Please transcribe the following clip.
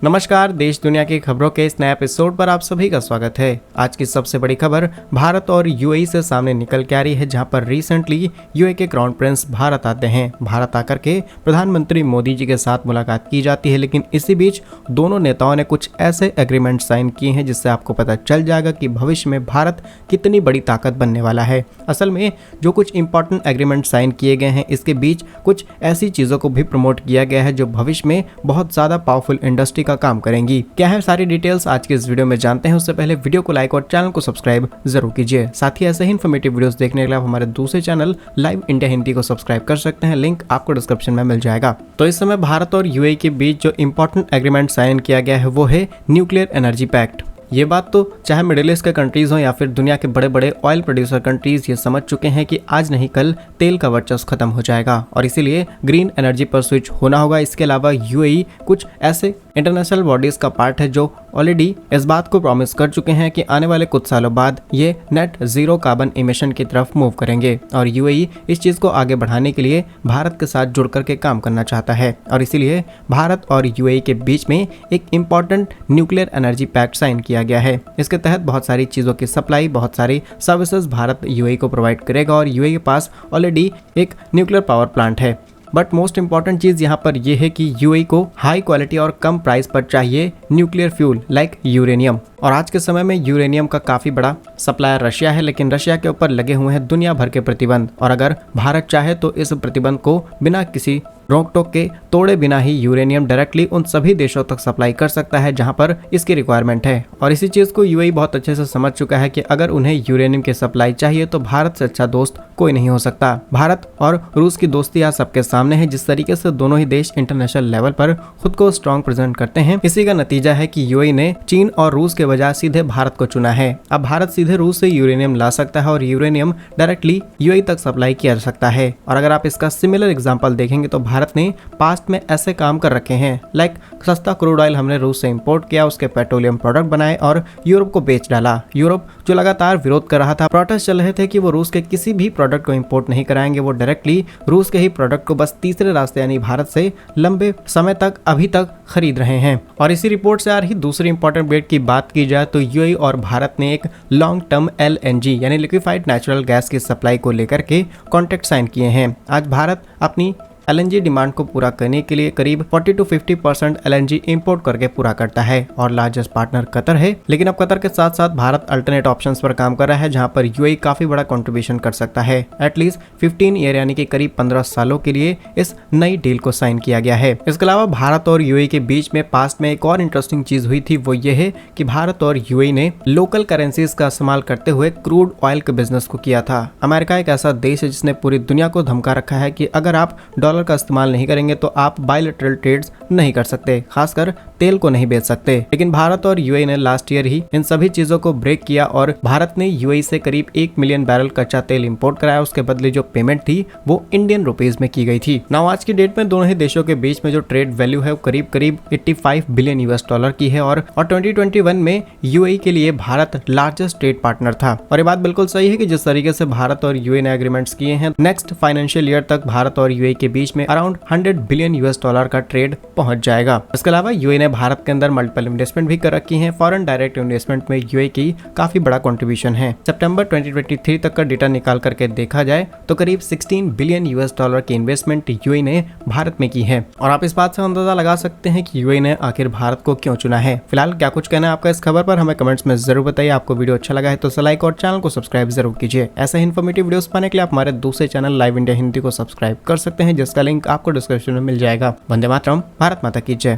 नमस्कार, देश दुनिया की खबरों के इस नए एपिसोड पर आप सभी का स्वागत है। आज की सबसे बड़ी खबर भारत और यूएई से सामने निकल के आ रही है, जहां पर रिसेंटली यूएई के क्राउन प्रिंस भारत आते हैं। भारत आकर के प्रधानमंत्री मोदी जी के साथ मुलाकात की जाती है, लेकिन इसी बीच दोनों नेताओं ने कुछ ऐसे एग्रीमेंट साइन किए हैं जिससे आपको पता चल जाएगा कि भविष्य में भारत कितनी बड़ी ताकत बनने वाला है। असल में जो कुछ इंपॉर्टेंट एग्रीमेंट साइन किए गए हैं, इसके बीच कुछ ऐसी चीज़ों को भी प्रमोट किया गया है जो भविष्य में बहुत ज़्यादा पावरफुल इंडस्ट्री का काम करेंगी। क्या है सारी डिटेल्स आज के इस वीडियो में जानते हैं। उससे पहले वीडियो को लाइक और चैनल को सब्सक्राइब जरूर कीजिए। साथ ही ऐसे ही इन्फॉर्मेटिव वीडियोस देखने के लिए आप हमारे दूसरे चैनल लाइव इंडिया हिंदी को सब्सक्राइब कर सकते हैं। लिंक आपको डिस्क्रिप्शन में मिल जाएगा। तो इस समय भारत और यूएई के बीच जो इंपॉर्टेंट एग्रीमेंट साइन किया गया है वो है न्यूक्लियर एनर्जी पैक्ट। ये बात तो चाहे मिडिल ईस्ट के कंट्रीज हो या फिर दुनिया के बड़े बड़े ऑयल प्रोड्यूसर कंट्रीज ये समझ चुके हैं कि आज नहीं कल तेल का वर्चस्व खत्म हो जाएगा और इसीलिए ग्रीन एनर्जी पर स्विच होना होगा। इसके अलावा यूएई कुछ ऐसे इंटरनेशनल बॉडीज का पार्ट है जो ऑलरेडी इस बात को प्रॉमिस कर चुके हैं कि आने वाले कुछ सालों बाद ये नेट जीरो कार्बन इमिशन की तरफ मूव करेंगे और यूएई इस चीज को आगे बढ़ाने के लिए भारत के साथ जुड़ करके काम करना चाहता है और इसीलिए भारत और यूएई के बीच में एक important nuclear energy pact sign किया गया है। इसके तहत बहुत सारी चीजों की सप्लाई, बहुत सारी सर्विसेज भारत यूएई को प्रोवाइड करेगा और यूएई के पास ऑलरेडी एक न्यूक्लियर पावर प्लांट है। बट मोस्ट इंपॉर्टेंट चीज यहाँ पर यह है कि यूएई को हाई क्वालिटी और कम प्राइस पर चाहिए न्यूक्लियर फ्यूल लाइक यूरेनियम। और आज के समय में यूरेनियम का काफी बड़ा सप्लायर रशिया है, लेकिन रशिया के ऊपर लगे हुए हैं दुनिया भर के प्रतिबंध और अगर भारत चाहे तो इस प्रतिबंध को बिना किसी रोक टोक के तोड़े बिना ही यूरेनियम डायरेक्टली उन सभी देशों तक सप्लाई कर सकता है जहां पर इसकी रिक्वायरमेंट है। और इसी चीज को यूएई बहुत अच्छे से समझ चुका है कि अगर उन्हें यूरेनियम की सप्लाई चाहिए तो भारत से अच्छा दोस्त कोई नहीं हो सकता। भारत और रूस की दोस्ती आज सबके सामने है। जिस तरीके से दोनों ही देश इंटरनेशनल लेवल पर खुद को स्ट्रॉन्ग प्रेजेंट करते हैं, इसी का नतीजा है कि यूएई ने चीन और रूस के बजाय सीधे भारत को चुना है। अब भारत सीधे रूस से यूरेनियम ला सकता है और यूरेनियम डायरेक्टली यूएई तक सप्लाई किया जा सकता है। और अगर आप इसका सिमिलर एग्जांपल देखेंगे तो भारत ने पास्ट में ऐसे काम कर रखे हैं, लाइक सस्ता क्रूड ऑयल हमने रूस से इंपोर्ट किया, उसके पेट्रोलियम प्रोडक्ट बनाए और यूरोप को बेच डाला। यूरोप जो लगातार विरोध कर रहा था, प्रोटेस्ट चल रहे थे कि वो रूस के किसी भी प्रोडक्ट को इंपोर्ट नहीं कराएंगे, वो डायरेक्टली रूस के ही प्रोडक्ट को बस तीसरे रास्ते यानी भारत से लंबे समय तक अभी तक खरीद रहे हैं। और इसी रिपोर्ट से आ रही दूसरी इंपॉर्टेंट अपडेट की बात की जाए तो यूएई और भारत ने एक लॉन्ग टर्म एलएनजी यानी लिक्विफाइड नेचुरल गैस की सप्लाई को लेकर के कॉन्ट्रैक्ट साइन किए हैं। आज भारत अपनी एलएनजी डिमांड को पूरा करने के लिए करीब 40 to 50% एलएनजी इंपोर्ट करके पूरा करता है और लार्जेस्ट पार्टनर कतर है। लेकिन अब कतर के साथ साथ भारत अल्टरनेट ऑप्शंस पर काम कर रहा है, जहां पर यूएई काफी बड़ा कंट्रीब्यूशन कर सकता है। एटलीस्ट 15 ईयर यानी कि करीब 15 सालों के लिए इस नई डील को साइन किया गया है। इसके अलावा भारत और यूएई के बीच में पास्ट में एक और इंटरेस्टिंग चीज हुई थी, वो ये है कि भारत और यूएई ने लोकल करेंसीज का इस्तेमाल करते हुए क्रूड ऑयल के बिजनेस को किया था। अमेरिका एक ऐसा देश है जिसने पूरी दुनिया को धमका रखा है कि अगर आप डॉलर का इस्तेमाल नहीं करेंगे तो आप बायलैटरल ट्रेड्स नहीं कर सकते, खासकर तेल को नहीं बेच सकते। लेकिन भारत और यूएई ने लास्ट ईयर ही इन सभी चीजों को ब्रेक किया और भारत ने यूएई से करीब 1 मिलियन बैरल कच्चा तेल इंपोर्ट कराया। उसके बदले जो पेमेंट थी वो इंडियन रुपीज में की गई थी। नाउ आज की डेट में दोनों ही देशों के बीच में जो ट्रेड वैल्यू है वो करीब 85 बिलियन यूएस डॉलर की है और 2021 में यूएई के लिए भारत लार्जेस्ट ट्रेड पार्टनर था। और ये बात बिल्कुल सही है कि जिस तरीके से भारत और यूएई ने एग्रीमेंट्स किए हैं, नेक्स्ट फाइनेंशियल ईयर तक भारत और यूएई के बीच में अराउंड 100 बिलियन यूएस डॉलर का ट्रेड पहुंच जाएगा। इसके अलावा यूएई ने भारत के अंदर मल्टीपल इन्वेस्टमेंट भी कर रखी है। फॉरेन डायरेक्ट इन्वेस्टमेंट में यूएई की काफी बड़ा कंट्रीब्यूशन है। सितंबर 2023 तक का डेटा निकाल करके देखा जाए तो करीब 16 बिलियन यूएस डॉलर की इन्वेस्टमेंट यूएई ने भारत में की है। और आप इस बात से अंदाजा लगा सकते हैं कि यूएई ने आखिर भारत को क्यों चुना है। फिलहाल क्या कुछ कहना है आपका इस खबर पर, हमें कमेंट्स में जरूर बताइए। आपको वीडियो अच्छा लगा है तो लाइक और चैनल को सब्सक्राइब जरूर कीजिए। ऐसे ही इन्फॉर्मेटिव वीडियोस पाने के लिए आप हमारे दूसरे चैनल लाइव इंडिया हिंदी को सब्सक्राइब कर सकते हैं, जिसका लिंक आपको डिस्क्रिप्शन में मिल जाएगा। वंदे मातरम, भारत माता की जय।